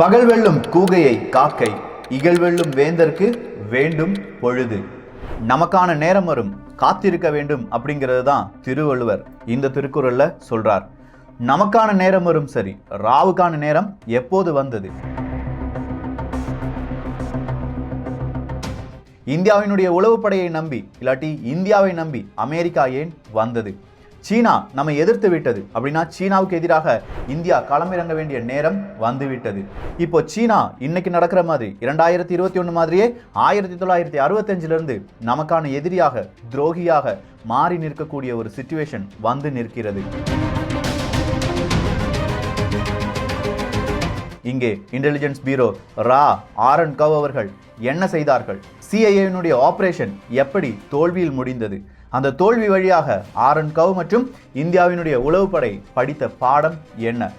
பகல் வெல்லும் கூகையை காக்கை, இகழ் வெல்லும் வேந்தற்கு வேண்டும் பொழுது. நமக்கான நேரம் வரும், காத்திருக்க வேண்டும் அப்படிங்கிறது தான் திருவள்ளுவர் இந்த திருக்குறள்ல சொல்றார். நமக்கான நேரம் வரும், சரி, ராவுக்கான நேரம் எப்போது வந்தது? இந்தியாவினுடைய உளவுப்படையை நம்பி இல்லாட்டி இந்தியாவை நம்பி அமெரிக்கா ஏன் வந்தது? சீனா நம்ம எதிர்த்து விட்டது அப்படின்னா சீனாவுக்கு எதிராக இந்தியா களமிறங்க வேண்டிய நேரம் வந்துவிட்டது. இப்போ சீனா இன்னைக்கு நடக்கிற மாதிரி 2021 மாதிரியே 1965 நமக்கான எதிரியாக, துரோகியாக மாறி நிற்கக்கூடிய ஒரு சிச்சுவேஷன் வந்து நிற்கிறது. இங்கே இன்டெலிஜென்ஸ் பியூரோ ஆரன் கவ் அவர்கள் என்ன செய்தார்கள்? சிஐஏனுடைய ஆபரேஷன் எப்படி தோல்வியில் முடிந்தது? அந்த தோல்வி வழியாக ஆரன் கவ் மற்றும் இந்தியாவினுடைய உளவுப்படை படித்த பாடம் என்ன?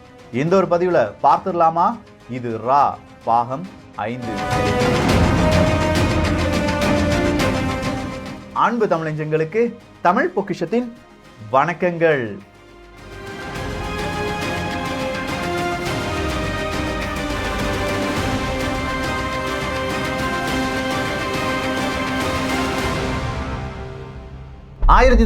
இந்த ஒரு பதிவுல பார்த்துடலாமா? இது பாகம் 5. அன்பு தமிழஞ்சங்களுக்கு தமிழ் பொக்கிஷத்தின் வணக்கங்கள். ஆயிரத்தி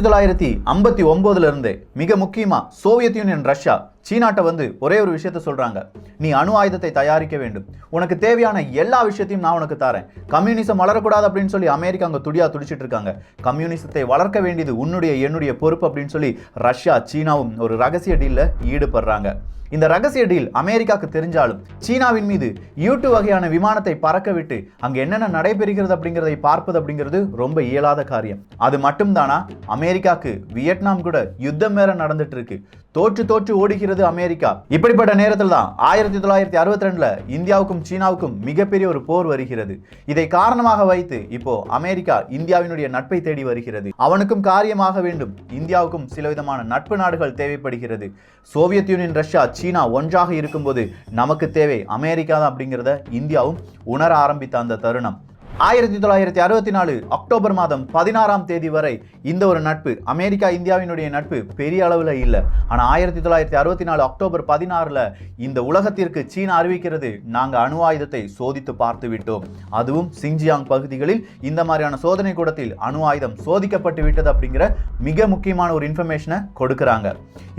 1959 மிக முக்கியமா சோவியத் யூனியன், ரஷ்யா சீனாட்ட வந்து ஒரே ஒரு விஷயத்த சொல்றாங்க. நீ அணு ஆயுதத்தை தயாரிக்க வேண்டும், உனக்கு தேவையான எல்லா விஷயத்தையும் நான் உனக்கு தரேன். கம்யூனிசம் வளரக்கூடாது அப்படின்னு சொல்லி அமெரிக்கா அங்க துடிச்சிட்டு இருக்காங்க. கம்யூனிசத்தை வளர்க்க வேண்டியது என்னுடைய பொறுப்பு அப்படின்னு சொல்லி ரஷ்யா சீனாவும் ஒரு ரகசிய டீல்ல ஈடுபடுறாங்க. இந்த ரகசிய டீல் அமெரிக்காவுக்கு தெரிஞ்சாலும் சீனாவின் மீது U-2 வகையான விமானத்தை பறக்க விட்டு அங்க என்னென்ன நடைபெறுகிறது அப்படிங்கிறதை பார்ப்பது அப்படிங்கிறது ரொம்ப இயலாத காரியம். அது மட்டும்தானா? அமெரிக்காவுக்கு வியட்நாம் கூட யுத்தம் வேற நடந்துட்டு இருக்கு. தோற்று ஓடுகிறது அமெரிக்கா. இப்படிப்பட்ட நேரத்தில் தான் 1962 இந்தியாவுக்கும் சீனாவுக்கும் மிகப்பெரிய ஒரு போர் வருகிறது. இதை காரணமாக வைத்து இப்போ அமெரிக்கா இந்தியாவினுடைய நட்பை தேடி வருகிறது. அவனுக்கும் காரியமாக வேண்டும், இந்தியாவுக்கும் சில விதமான நட்பு நாடுகள் தேவைப்படுகிறது. சோவியத் யூனியன், ரஷ்யா, சீனா ஒன்றாக இருக்கும்போது நமக்கு தேவை அமெரிக்கா தான் அப்படிங்கிறத இந்தியாவும் உணர ஆரம்பித்த அந்த தருணம் 1964 அக்டோபர் மாதம் 16ஆம் தேதி வரை இந்த ஒரு நட்பு, அமெரிக்கா இந்தியாவினுடைய நட்பு பெரிய அளவில் இல்லை. ஆனால் 1964 அக்டோபர் 16 இந்த உலகத்திற்கு சீனா அறிவிக்கிறது, நாங்கள் அணு ஆயுதத்தை சோதித்து பார்த்து விட்டோம். அதுவும் சிங்ஜியாங் பகுதிகளில் இந்த மாதிரியான சோதனை கூடத்தில் அணு ஆயுதம் சோதிக்கப்பட்டு விட்டது அப்படிங்கிற மிக முக்கியமான ஒரு இன்ஃபர்மேஷனை கொடுக்குறாங்க.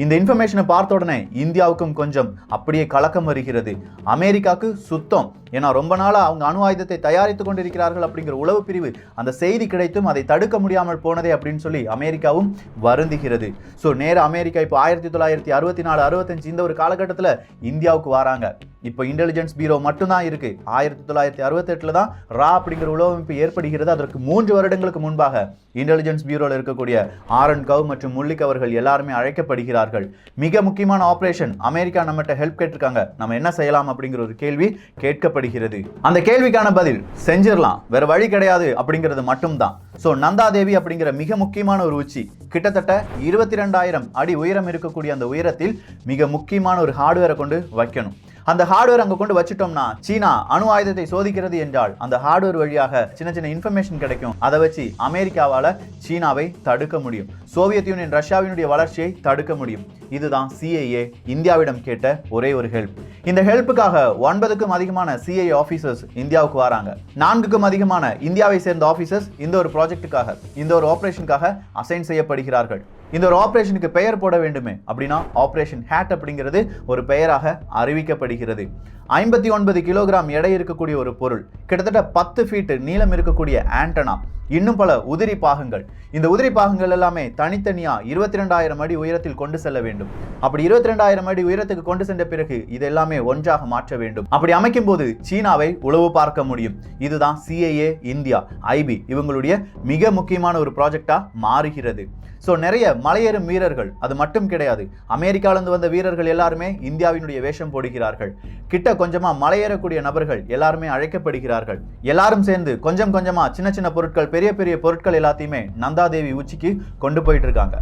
இந்த இன்ஃபர்மேஷனை பார்த்த உடனே இந்தியாவுக்கும் கொஞ்சம் அப்படியே கலக்கம் வருகிறது. அமெரிக்காவுக்கு சுத்தம், ஏன்னா ரொம்ப நாளாக அவங்க அணு ஆயுதத்தை தயாரித்து கொண்டிருக்கிறார்கள் அப்படிங்கிற உளவு பிரிவு அந்த செய்தி கிடைத்தும் அதை தடுக்க முடியாமல் போனதே அப்படின்னு சொல்லி அமெரிக்காவும் வருந்துகிறது. ஸோ நேர அமெரிக்கா இப்போ 1964-65 இந்த ஒரு காலகட்டத்தில் இந்தியாவுக்கு வராங்க. இப்போ இன்டெலிஜென்ஸ் பியூரோ மட்டும்தான் இருக்கு. 1968 தான் அப்படிங்கிற உளவமைப்பு ஏற்படுகிறது. அதற்கு 3 வருடங்களுக்கு முன்பாக இன்டெலிஜென்ஸ் பியூரோவில் இருக்கக்கூடிய ஆரன் கவ் மற்றும் முல்லிக் அவர்கள் எல்லாருமே அழைக்கப்படுகிறார்கள். மிக முக்கியமான ஆபரேஷன், அமெரிக்கா நம்மகிட்ட ஹெல்ப் கேட்டிருக்காங்க, நம்ம என்ன செய்யலாம் அப்படிங்கிற ஒரு கேள்வி கேட்கப்படுகிறது. அந்த கேள்விக்கான பதில் செஞ்சிடலாம், வேற வழி கிடையாது அப்படிங்கிறது மட்டும்தான். ஸோ நந்தா தேவி அப்படிங்கிற மிக முக்கியமான ஒரு உச்சி, கிட்டத்தட்ட 22,000 அடி உயரம் இருக்கக்கூடிய அந்த உயரத்தில் மிக முக்கியமான ஒரு ஹார்ட்வேரை கொண்டு வைக்கணும். அந்த ஹார்ட்வேர் அங்கே கொண்டு வச்சிட்டோம்னா சீனா அணு ஆயுதத்தை சோதிக்கிறது என்றால் அந்த ஹார்ட்வேர் வழியாக சின்ன இன்ஃபர்மேஷன் கிடைக்கும். அதை வச்சு அமெரிக்காவால் சீனாவை தடுக்க முடியும், சோவியத் யூனியன், ரஷ்யாவினுடைய வளர்ச்சியை தடுக்க முடியும். இதுதான் சிஐஏ இந்தியாவிடம் கேட்ட ஒரே ஒரு ஹெல்ப். இந்த ஹெல்ப்புக்காக 9க்கும் அதிகமான சிஐஏ ஆஃபீஸர்ஸ் இந்தியாவுக்கு வராங்க. 4க்கும் அதிகமான இந்தியாவை சேர்ந்த ஆஃபீஸர்ஸ் இந்த ஒரு ப்ராஜெக்டுக்காக, இந்த ஒரு ஆபரேஷனுக்காக அசைன் செய்யப்படுகிறார்கள். இந்த ஒரு ஆபரேஷனுக்கு பெயர் போட வேண்டுமே அப்படின்னா ஆபரேஷன் ஹேட் அப்படிங்கிறது ஒரு பெயராக அறிவிக்கப்படுகிறது. 59 கிலோகிராம் எடை இருக்கக்கூடிய ஒரு பொருள், கிட்டத்தட்ட 10 ஃபீட் நீளம் இருக்கக்கூடிய ஆண்டனா, இன்னும் பல உதிரி பாகங்கள். இந்த உதிரி பாகங்கள் எல்லாமே தனித்தனியா 22,000 அடி உயரத்தில் கொண்டு செல்ல வேண்டும். அப்படி 22,000 அடி உயரத்துக்கு கொண்டு சென்ற பிறகு இது எல்லாமே ஒன்றாக மாற்ற வேண்டும். அப்படி அமைக்கும் போது சீனாவை உளவு பார்க்க முடியும். இதுதான் சிஐஏ இந்தியா, ஐபி இவங்களுடைய மிக முக்கியமான ஒரு ப்ராஜெக்டா மாறுகிறது. ஸோ நிறைய மலையேறும் வீரர்கள், அது மட்டும் கிடையாது, அமெரிக்காவிலிருந்து வந்த வீரர்கள் எல்லாருமே இந்தியாவினுடைய வேஷம் போடுகிறார்கள். கிட்ட கொஞ்சமா மலையேறக்கூடிய நபர்கள் எல்லாருமே அழைக்கப்படுகிறார்கள். எல்லாரும் சேர்ந்து கொஞ்சமா சின்ன பொருட்கள், பெரிய பொருட்கள் எல்லாத்தையுமே நந்தாதேவி உச்சிக்கு கொண்டு போயிட்டு இருக்காங்க.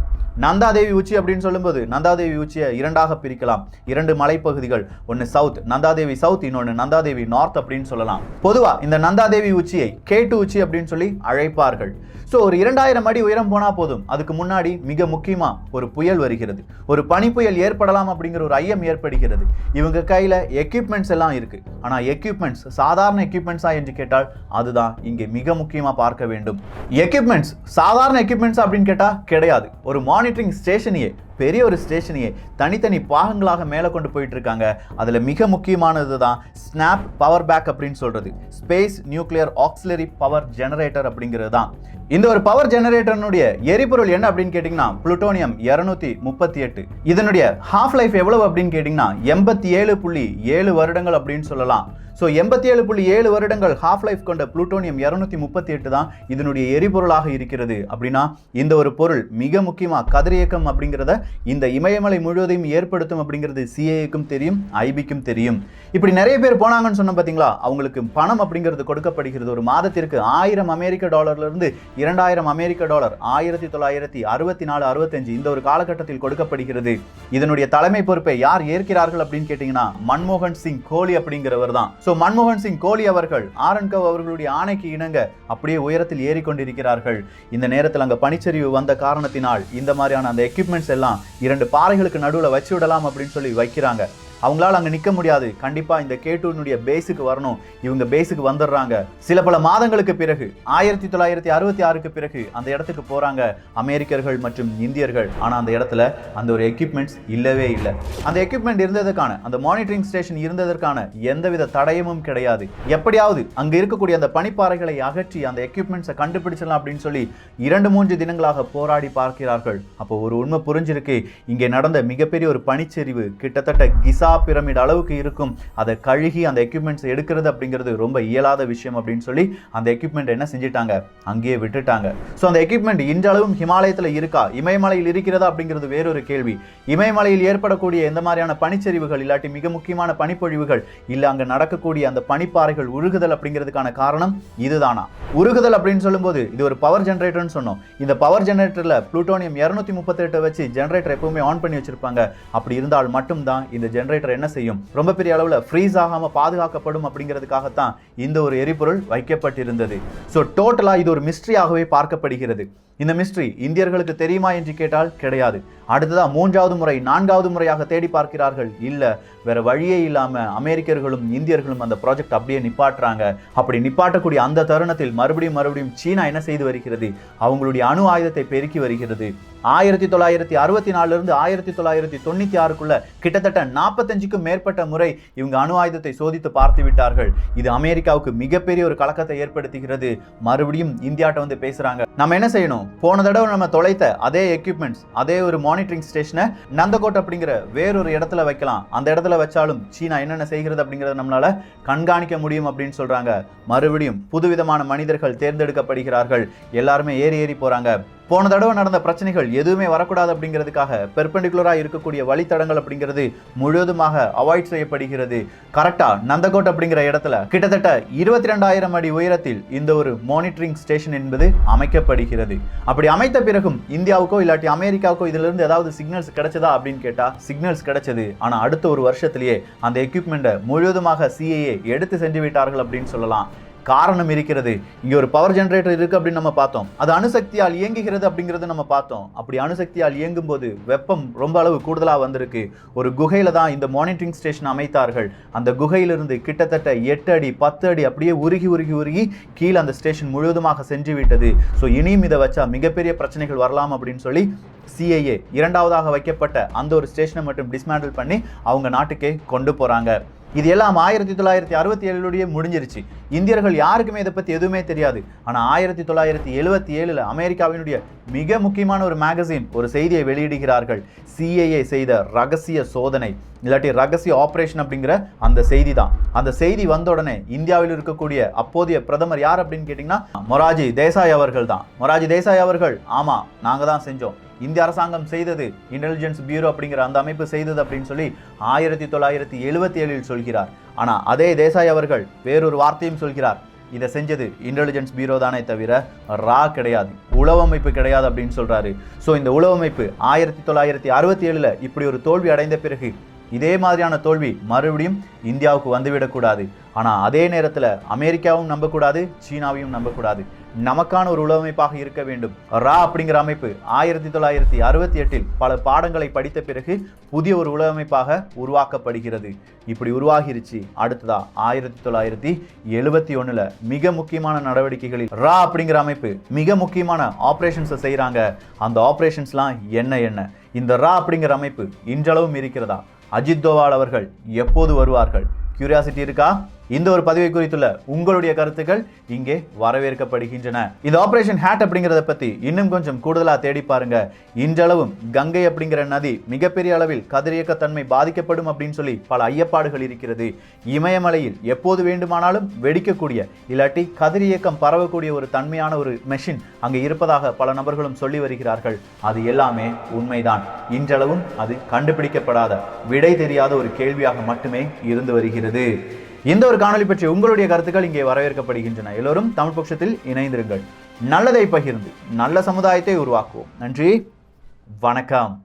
நந்தாதேவி உச்சி அப்படின்னு சொல்லும்போது நந்தாதேவி உச்சியை இரண்டாக பிரிக்கலாம். இரண்டு மலைப்பகுதிகள், ஒன்னு சவுத் நந்தாதேவி சவுத், இன்னொன்னு நந்தாதேவி நார்த் அப்படின்னு சொல்லலாம். பொதுவா இந்த நந்தாதேவி உச்சியை K2 உச்சி அப்படின்னு சொல்லி அழைப்பார்கள். ஸோ ஒரு 2000 அடி உயரம் போனா போதும். அதுக்கு முன்னாடி மிக முக்கியமா ஒரு புயல் வருகிறது, ஒரு பனிப்புயல் ஏற்படலாம் அப்படிங்கிற ஒரு ஐயம் ஏற்படுகிறது. இவங்க கையில எக்யூப்மெண்ட்ஸ் எல்லாம் இருக்கு. ஆனா எக்யூப்மெண்ட்ஸ் சாதாரண எக்யூப்மெண்ட்ஸா என்று கேட்டால் அதுதான் இங்கே மிக முக்கியமா பார்க்க வேண்டும். எக்யூப்மெண்ட்ஸ் சாதாரண எக்யூப்மெண்ட்ஸ் அப்படின்னு கேட்டா கிடையாது. ஒரு மானிட்டரிங் ஸ்டேஷனையே, பெரிய ஒரு ஸ்டேஷனையே தனித்தனி பாகங்களாக மேலே கொண்டு போயிட்டு இருக்காங்க. அதில் மிக முக்கியமானது தான் ஸ்னாப் பவர் பேக் அப்படின்னு சொல்றது, space nuclear auxiliary power generator அப்படிங்கிறது தான். இந்த ஒரு பவர் ஜெனரேட்டருடைய எரிபொருள் என்ன அப்படின்னு கேட்டிங்கன்னா புளுட்டோனியம் 238. இதனுடைய ஹாஃப் லைஃப் எவ்வளவு அப்படின்னு கேட்டிங்கன்னா 87.7 வருடங்கள் அப்படின்னு சொல்லலாம். ஸோ 87.7 வருடங்கள் ஹாஃப் லைஃப் கொண்ட புளுட்டோனியம் 238 தான் இதனுடைய எரிபொருளாக இருக்கிறது. அப்படின்னா இந்த ஒரு பொருள் மிக முக்கியமாக கதிரியக்கம் அப்படிங்கிறத இந்த இமயமலை முழுவதையும் ஏற்படுத்தும் அப்படிங்கிறது சிஏஏக்கும் தெரியும், ஐபிக்கும் தெரியும். இப்படி நிறைய பேர் போனாங்கன்னு சொன்ன பார்த்தீங்களா, அவங்களுக்கு பணம் அப்படிங்கிறது கொடுக்கப்படுகிறது. ஒரு மாதத்திற்கு $1000 $2000 1964-65 இந்த ஒரு காலகட்டத்தில் கொடுக்கப்படுகிறது. இதனுடைய தலைமை பொறுப்பை யார் ஏற்கிறார்கள் அப்படின்னு கேட்டீங்கன்னா மன்மோகன் சிங் கோலி அப்படிங்கிறவர் தான். மன்மோகன் சிங் கோலி அவர்கள் ஆரன்கவ் அவர்களுடைய ஆணைக்கு இணங்க அப்படியே உயரத்தில் ஏறிக்கொண்டிருக்கிறார்கள். இந்த நேரத்தில் அங்க பனிச்சரிவு வந்த காரணத்தினால் இந்த மாதிரியான அந்த எக்யூப்மெண்ட்ஸ் எல்லாம் 2 பாறைகளுக்கு நடுவில் வச்சு விடலாம் அப்படின்னு சொல்லி வைக்கிறாங்க. அவங்களால அங்க நிக்க முடியாது. கண்டிப்பா இந்த K2 பேஸுக்கு வரணும். இவங்க பேஸுக்கு வந்துடுறாங்க. சில பல மாதங்களுக்கு பிறகு 1966க்கு பிறகு அந்த இடத்துக்கு போறாங்க அமெரிக்கர்கள் மற்றும் இந்தியர்கள். ஆனா அந்த இடத்துல அந்த ஒரு எக்யூப்மெண்ட்ஸ் இல்லவே இல்லை. அந்த எக்யூப்மெண்ட் இருந்ததற்கான, அந்த மானிட்டரிங் ஸ்டேஷன் இருந்ததற்கான எந்தவித தடயமும் கிடையாது. எப்படியாவது அங்க இருக்கக்கூடிய அந்த பனிப்பாறைகளை அகற்றி அந்த எக்யூப்மெண்ட்ஸை கண்டுபிடிச்சலாம் அப்படின்னு சொல்லி 2-3 தினங்களாக போராடி பார்க்கிறார்கள். அப்போ ஒரு உண்மை புரிஞ்சிருக்கு. இங்கே நடந்த மிகப்பெரிய ஒரு பனிச்சரிவு கிட்டத்தட்ட கிசா பிரமிட் அளவுக்கு இருக்கும். அதை கழுகி அந்த எக்யூப்மெண்ட்ஸ் எடுக்கிறது அப்படிங்கிறது ரொம்ப இயலாத விஷயம் அப்படின்னு சொல்லி அந்த எக்யூப்மெண்ட் என்ன செஞ்சிட்டாங்க, அங்கேயே விட்டுட்டாங்க. ஸோ அந்த எக்யூப்மெண்ட் இன்றளவும் ஹிமாலயத்தில் இருக்கா, இமயமலையில் இருக்கிறதா அப்படிங்கிறது வேறொரு கேள்வி. இமயமலையில் ஏற்படக்கூடிய எந்த மாதிரியான பனிச்சரிவுகள் இல்லாட்டி மிக முக்கியமான பனிப்பொழிவுகள் இல்லை, அங்கே நடக்கக்கூடிய அந்த பனிப்பாறைகள் உருகுதல் அப்படிங்கிறதுக்கான காரணம் இதுதானா? உருகுதல் அப்படின்னு சொல்லும்போது இது ஒரு பவர் ஜெனரேட்டர்னு சொன்னோம். இந்த பவர் ஜெனரேட்டர்ல புளுட்டோனியம் 238 வச்சு ஜெனரேட்டர் எப்பவுமே ஆன் பண்ணி வச்சிருப்பாங்க. அப்படி இருந்தால் மட்டும்தான் இந்த ஜெனரேட்டர் என்ன செய்யும், ரொம்ப பெரிய அளவுல ஃப்ரீஸ் ஆகாம பாதுகாக்கப்படும் அப்படிங்கிறதுக்காகத்தான் இந்த ஒரு எரிபொருள் வைக்கப்பட்டிருந்தது. ஸோ டோட்டலா இது ஒரு மிஸ்ட்ரியாகவே பார்க்கப்படுகிறது. இந்த மிஸ்ட்ரி இந்தியர்களுக்கு தெரியுமா என்று கேட்டால் கிடையாது. அடுத்ததா 3வது முறை 4வது முறையாக தேடி பார்க்கிறார்கள். இல்ல, வேற வழியே இல்லாம அமெரிக்கர்களும் இந்தியர்களும் அந்த ப்ராஜெக்ட் அப்படியே நிப்பாட்டுறாங்க. அப்படி நிப்பாட்டக்கூடிய அந்த தருணத்தில் மறுபடியும் சீனா என்ன செய்து வருகிறது, அவங்களுடைய அணு ஆயுதத்தை பெருக்கி வருகிறது. 1964 1996 கிட்டத்தட்ட 45க்கும் மேற்பட்ட முறை இவங்க அணு ஆயுதத்தை சோதித்து பார்த்து விட்டார்கள். இது அமெரிக்காவுக்கு மிகப்பெரிய ஒரு கலக்கத்தை ஏற்படுத்துகிறது. மறுபடியும் இந்தியாட்ட வந்து பேசுறாங்க, நம்ம என்ன செய்யணும், போன தடவை நம்ம தொலைத்த அதே எக்யூப்மெண்ட்ஸ், அதே ஒரு மானிட்டரிங் ஸ்டேஷனை நந்தகோட் அப்படிங்கிற வேறொரு இடத்துல வைக்கலாம். அந்த இடத்துல வச்சாலும் சீனா என்னென்ன செய்கிறது அப்படிங்கிறத நம்மளால கண்காணிக்க முடியும் அப்படின்னு சொல்றாங்க. மறுபடியும் புதுவிதமான மனிதர்கள் தேர்ந்தெடுக்கப்படுகிறார்கள். எல்லாருமே ஏறி போறாங்க. போன தடவை நடந்த பிரச்சனைகள் எதுவுமே வரக்கூடாது அப்படிங்கிறதுக்காக பெர்பெண்டிகுலரா இருக்கக்கூடிய வழித்தடங்கள் அப்படிங்கிறது முழுவதுமாக அவாய்ட் செய்யப்படுகிறது. கரெக்டா நந்தகோட் அப்படிங்கிற இடத்துல கிட்டத்தட்ட 22,000 அடி உயரத்தில் இந்த ஒரு மானிட்டரிங் ஸ்டேஷன் என்பது அமைக்கப்படுகிறது. அப்படி அமைத்த பிறகும் இந்தியாவுக்கோ இல்லாட்டி அமெரிக்காவுக்கோ இதுல இருந்து ஏதாவது சிக்னல்ஸ் கிடைச்சதா அப்படின்னு கேட்டா சிக்னல்ஸ் கிடைச்சது. ஆனா அடுத்த ஒரு வருஷத்திலேயே அந்த எக்யூப்மெண்ட்டை முழுவதுமாக சிஏஏ எடுத்து சென்று விட்டார்கள் அப்படின்னு சொல்லலாம். காரணம் இருக்கிறது. இங்க ஒரு பவர் ஜெனரேட்டர் இருக்கு அப்படின்னு நம்ம பார்த்தோம். அது அணுசக்தியால் இயங்குகிறது அப்படிங்கிறது நம்ம பார்த்தோம். அப்படி அணுசக்தியால் இயங்கும் போது வெப்பம் ரொம்ப அளவு கூடுதலா வந்திருக்கு. ஒரு குகையில தான் இந்த மானிட்டரிங் ஸ்டேஷன் அமைத்தார்கள். அந்த குகையிலிருந்து கிட்டத்தட்ட 8 அடி 10 அடி அப்படியே உருகி கீழே அந்த ஸ்டேஷன் முழுவதுமாக சென்று விட்டது. ஸோ இனியும் இதை வச்சா மிகப்பெரிய பிரச்சனைகள் வரலாம் அப்படின்னு சொல்லி சிஐஏ 2வதாக வைக்கப்பட்ட அந்த ஒரு ஸ்டேஷனை மட்டும் டிஸ்மேண்டில் பண்ணி அவங்க நாட்டுக்கே கொண்டு போறாங்க. இது எல்லாம் 1967 முடிஞ்சிருச்சு. இந்தியர்கள் யாருக்குமே இதை பத்தி எதுவுமே தெரியாது. ஆனா 1977 அமெரிக்காவினுடைய மிக முக்கியமான ஒரு மேகசின் ஒரு செய்தியை வெளியிடுகிறார்கள். சிஐஏ செய்த ரகசிய சோதனை இல்லாட்டி ரகசிய ஆபரேஷன் அப்படிங்கிற அந்த செய்தி தான். அந்த செய்தி வந்த உடனே இந்தியாவில் இருக்கக்கூடிய அப்போதைய பிரதமர் யார் அப்படின்னு கேட்டீங்கன்னா மொராஜி தேசாய் அவர்கள் தான். மொராஜி தேசாய் அவர்கள், ஆமா நாங்க தான் செஞ்சோம், இந்திய அரசாங்கம் செய்தது, இன்டெலிஜென்ஸ் பியூரோ அப்படிங்கிற அந்த அமைப்பு செய்தது அப்படின்னு சொல்லி 1977 சொல்கிறார். ஆனா அதே தேசாய் அவர்கள் வேறொரு வார்த்தையும் சொல்கிறார். இதை செஞ்சது இன்டெலிஜென்ஸ் பீரோ தானே தவிர ரா கிடையாது, உளவமைப்பு கிடையாது அப்படின்னு சொல்றாரு. ஸோ இந்த உளவமைப்பு 1967 இப்படி ஒரு தோல்வி அடைந்த பிறகு இதே மாதிரியான தோல்வி மறுபடியும் இந்தியாவுக்கு வந்துவிடக்கூடாது. ஆனால் அதே நேரத்தில் அமெரிக்காவும் நம்பக்கூடாது, சீனாவையும் நம்பக்கூடாது. நமக்கான ஒரு உளவமைப்பாக இருக்க வேண்டும். ரா அப்படிங்கிற அமைப்பு 1968 பல பாடங்களை படித்த பிறகு புதிய ஒரு உளவமைப்பாக உருவாக்கப்படுகிறது. இப்படி உருவாகிருச்சு. அடுத்ததா 1971 மிக முக்கியமான நடவடிக்கைகளில் ரா அப்படிங்கிற அமைப்பு மிக முக்கியமான ஆபரேஷன்ஸை செய்கிறாங்க. அந்த ஆபரேஷன்ஸ்லாம் என்ன? இந்த ரா அப்படிங்கிற அமைப்பு இன்றளவும் இருக்கிறதா? அஜித் தோவால் அவர்கள் எப்போது வருவார்கள்? கியூரியாசிட்டி இருக்கா? இந்த ஒரு பதிவை குறித்துள்ள உங்களுடைய கருத்துக்கள் இங்கே வரவேற்கப்படுகின்றன. இந்த ஆபரேஷன் ஹேட் அப்படிங்கிறத பத்தி இன்னும் கொஞ்சம் கூடுதலா தேடி பாருங்க. இன்றளவும் கங்கை அப்படிங்கிற நதி மிகப்பெரிய அளவில் கதிரியக்கத்தன்மை பாதிக்கப்படும் அப்படின்னு சொல்லி பல ஐயப்பாடுகள் இருக்கிறது. இமயமலையில் எப்போது வேண்டுமானாலும் வெடிக்கக்கூடிய இல்லாட்டி கதிரியக்கம் பரவக்கூடிய ஒரு தன்மையான ஒரு மெஷின் அங்கே இருப்பதாக பல நபர்களும் சொல்லி வருகிறார்கள். அது எல்லாமே உண்மைதான். இன்றளவும் அது கண்டுபிடிக்கப்படாத, விடை தெரியாத ஒரு கேள்வியாக மட்டுமே இருந்து வருகிறது. இந்த ஒரு காணொலி பற்றி உங்களுடைய கருத்துக்கள் இங்கே வரவேற்கப்படுகின்றன. எல்லோரும் தமிழ் பட்சத்தில் இணைந்திருங்கள். நல்லதை பகிர்ந்து நல்ல சமுதாயத்தை உருவாக்குவோம். நன்றி, வணக்கம்.